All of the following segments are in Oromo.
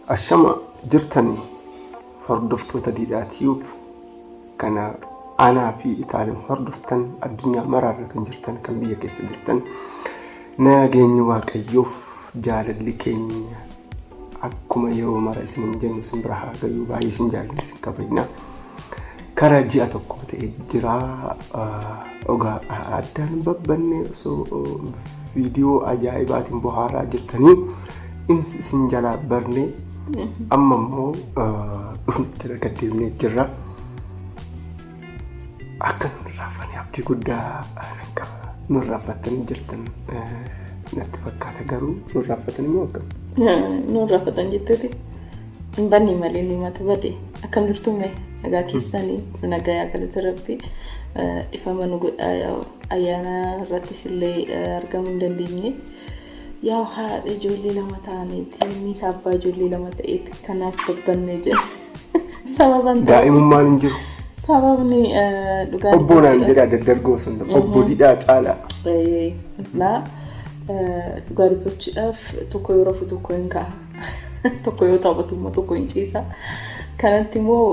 Ashama jirtanii hordoftoota Diidaa Tiyuub kana aanaa fi Itaaliin hordoftan addunyaa maraarra kan jirtan kan biyya keessa jirtan nageenyi waaqayyoof jaalalli keenya akkuma yeroo mara isin jennu isin bira haa gayu baay'ee isin jaalalli isin kabajna karaa ji'a tokko ta'e jira ogaa addaan babbanne osoo viidiyoo ajaa'ibaatiin bohaaraa jirtanii isin jalaa barne amma immoo dhufnee gaddeemnee jirra akka nurraafanii abdii guddaa qaba nurraafatanii jirtan natti fakkaata garuu nurraafatanii moo akkam nurraafatan jetteeti hin banne malee numatu bade akkam jirtume nagaa keessanii nagaa galata rabbii ifama nu godhaa ayyaana irrattis illee argamuu hin dandeenye yaa haadha ijoollee lama ta'aniiti inni abbaa ijoollee lama ta'eeti kanaaf babbanne jira sababan daa'imummaan hin jiru sababni dhugaa obboonaan jedha daddargoo sun obbo Didhaa caalaa na dhugaa dubbachuudhaaf tokko yoo rafu tokko hin ka'a tokko yoo taphatu immoo tokko hin ciisa kanatti immoo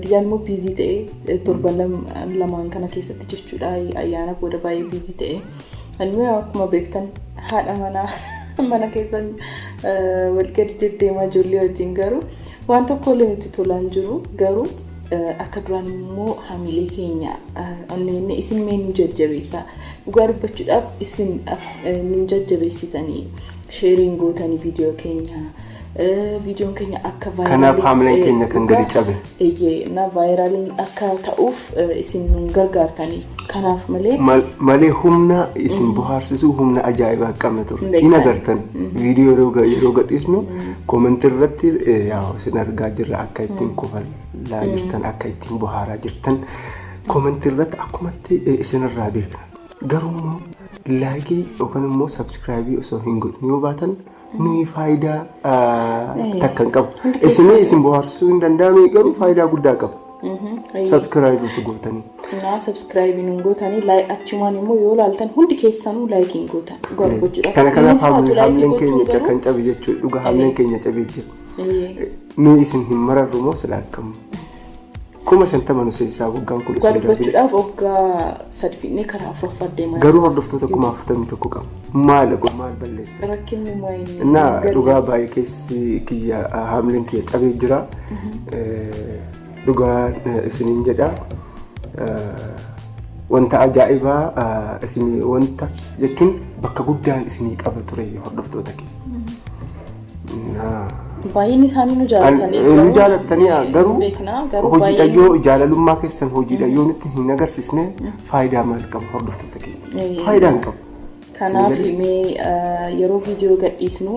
Didhaan immoo biizii ta'e torban lamaan kana keessatti jechuudha ayyaana booda baay'ee biizii ta'e ani akkuma beektan haadha manaa mana keessan walgadi deddeemaa ijoollee wajjin garuu waan tokko illee nutti tolaan jiru garuu akka duraan immoo hamilee keenya onneen isin mee nu jajjabeessaa dhugaa dubbachuudhaaf isin nu jajjabeessitanii sheeriin gootanii viidiyoo keenya akka vaayiraalii kanaaf hamileen keenya kan gadi cabe na vaayiraalii akka ta'uuf isin nu gargaartanii kanaaf malee humna isin bohaarsisu humna ajaa'ibaa qabna ture in agartan viidiyoo yeroo gadhiisnu koomentii irratti isin argaa jirra akka ittiin kofalaa jirtan akka ittiin bohaaraa jirtan koomentii irratti akkumatti isinirraa beekna garuu laayikii yookaan immoo sabskraayibii osoo hin godhin yoo baatan nuyi faayidaa takka hin qabu isin bohaarsisuu hin danda'an garuu faayidaa guddaa qaba subscribe su gootanii na subscribe nun gootanii like achumaan immoo yoo laaltan hundi keessanuu like gootan gochuudha kana hamileen keenya kan cabe jechuudha dhuga hamileen keenya cabee jira nu isin hin mararru moo silaakkamu kuma 50 nu seesaa waggaan kun isin gochuudhaaf waggaa sadfiinee karaa afuraffaa deemaa garuu hordoftoota kuma 41 qaba maal balleessa rakkinni maayini na dhugaa baay'ee keessi kiyya hamileen kiyya cabee jira dhugaa isiniin jedha wanta ajaa'ibaa isinii wanta jechuun bakka guddaan isinii qaba ture hordoftoota keenya baay'inni isaanii nu jaalatanii garuu hojiidhayyoo jaalalummaa keessan hojiidhayyoo nutti hin agarsiisne faayidaa maal qaba hordoftoota keenya faayidaa hin qabu kanaaf mee yeroo viidiyoo gadhiisnu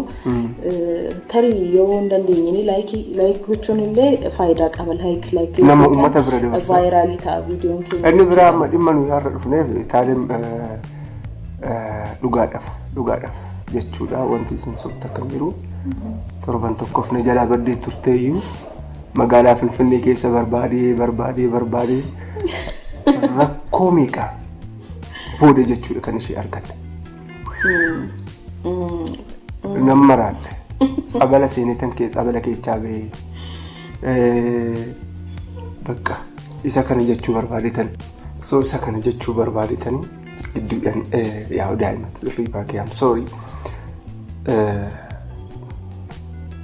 tarii yoo hin dandeenye like gochuun illee faayidaa qaba like nama ummata bira dabarsa vaayiraalii ta'a viidiyoon keenya inni biraa amma dhimma nuyi har'a dhufneef taalim dhugaadhaaf jechuudha wanti isin sobta kan jiru torban tokkoof na jalaa baddee turteeyyuu magaalaa Finfinnee keessa barbaadee rakkoo meeqa booda jechuudha kan ishee argadde nammaraan sabala seenetan kee sabala keechaa bee bakka isa kana jechuu barbaadetan isa kana jechuu barbaadetan gidduudhaan yaa daa'imatu riibaa kee am sorry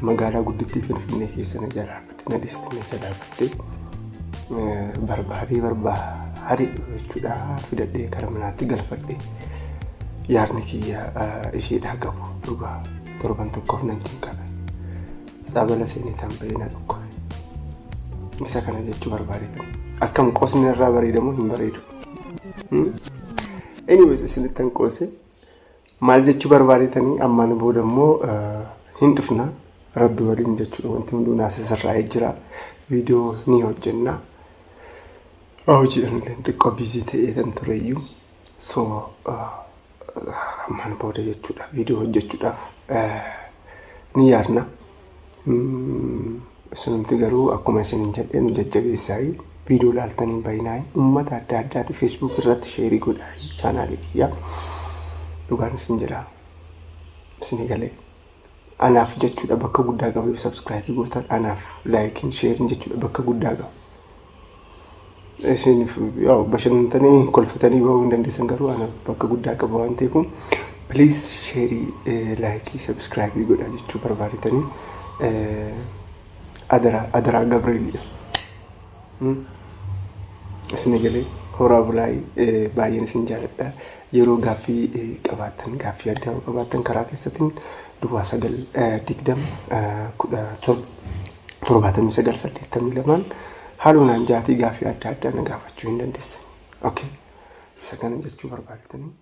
magaalaa guddittii Finfinnee keessa na jalaa barbaadee jechuudha fidadhee kara manaatti galfadhee yaarni kiyya isheedhaa qabu dhugaa torban tokkoof nan cinqabe sabala seenetan beena dhukko isa kana jechuu barbaadetan akkam qosni irraa bareedamu hin bareedu anyways isinittan qoose maal jechuu barbaadetanii ammaan booda immoo hin dhufna rabbi waliin jechuudha wanti hunduu naasisirraa jira viidiyoo ni hojjenna hojiidhaan illee xiqqoo biizii ta'eetan tureyyuu so ammaan booda jechuudha viidiyoo hojjechuudhaaf ni yaadna isinumti garuu akkuma isinin jedhee nu jajjabeessaayi viidiyoo laaltanii baay'inaan uummata adda addaati feesbuuk irratti sheerii godhaa chaanaalii kiyya dhugaan isin jedha isinii galee anaaf jechuudha bakka guddaa qaba yoo subscribe gootan anaaf like share jechuudha bakka guddaa qaba. Isiniif yoo bashannantanii kolfatanii bahuu hin dandeessan garuu anaaf bakka guddaa qaba waan ta'eef please share like subscribe godhaa jechuu barbaadetanii adara Gabrielidha. Isin galee horaa bulaayii baay'een isin jaalladha. Yeroo gaaffii qabaatan gaaffii addaa qabaatan karaa keessatiin duwwaa 920 haalunaan jaatii gaaffii adda addaa na gaafachuu hin dandeessan. Okay. Isa kana jechuu barbaadetanii